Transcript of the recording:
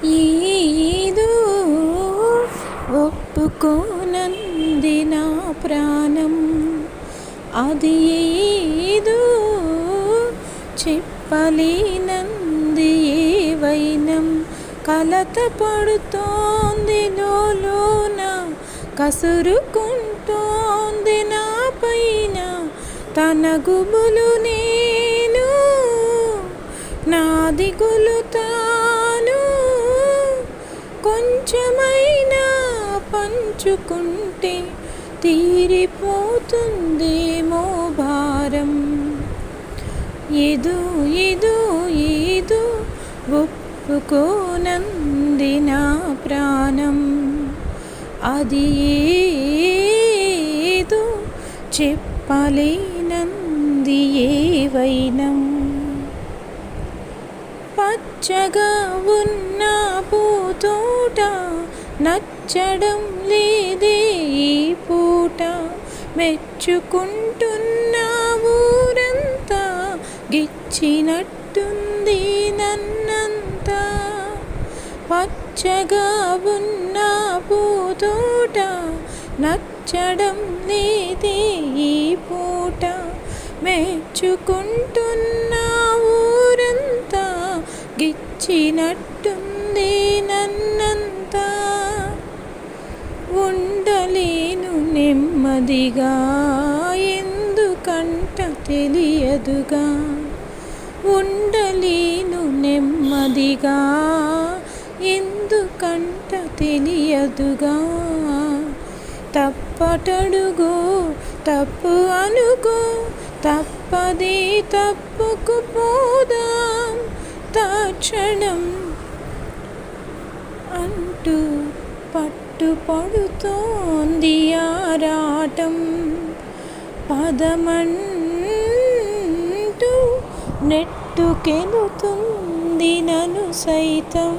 ఏదో ఒప్పుకోనంది నా ప్రాణం, అది ఏదో చెప్పలేనంది ఏ వైనం. కలత పడుతోంది లోన, కసురుకుంటోంది నా పైన. తన గుబులు నేను, నా దిగులు తాను. కొంచెమైనా పంచుకుంటే తీరిపోతుందేమో భారం. ఏదో ఏదో ఏదో ఒప్పుకోనంది నా ప్రాణం, అది ఏదో చెప్పలేనంది ఏ వైనం. పచ్చగా ఉన్న పూతోట నచ్చడం లేదే ఈ పూట. మెచ్చుకుంటున్న ఊరంతా గిచ్చినట్టుంది నన్నంతా. పచ్చగా ఉన్న పూతోట నచ్చడం లేదే ఈ పూట. మెచ్చుకుంటున్న ఊరంతా గిచ్చినట్టుంది నన్నంతా. ఉండలేను నెమ్మదిగా ఎందుకంట తెలియదుగా. ఉండలేను నెమ్మదిగా ఎందుకంట తెలియదుగా. తప్పటడుగో తప్పు అనుకో, తప్పదే తప్పుకు పోదాం తక్షణం అంటూ పట్టుపడుతోంది ఆరాటం. పదమంటూ నెట్టుకెళుతుంది నన్ను సైతం.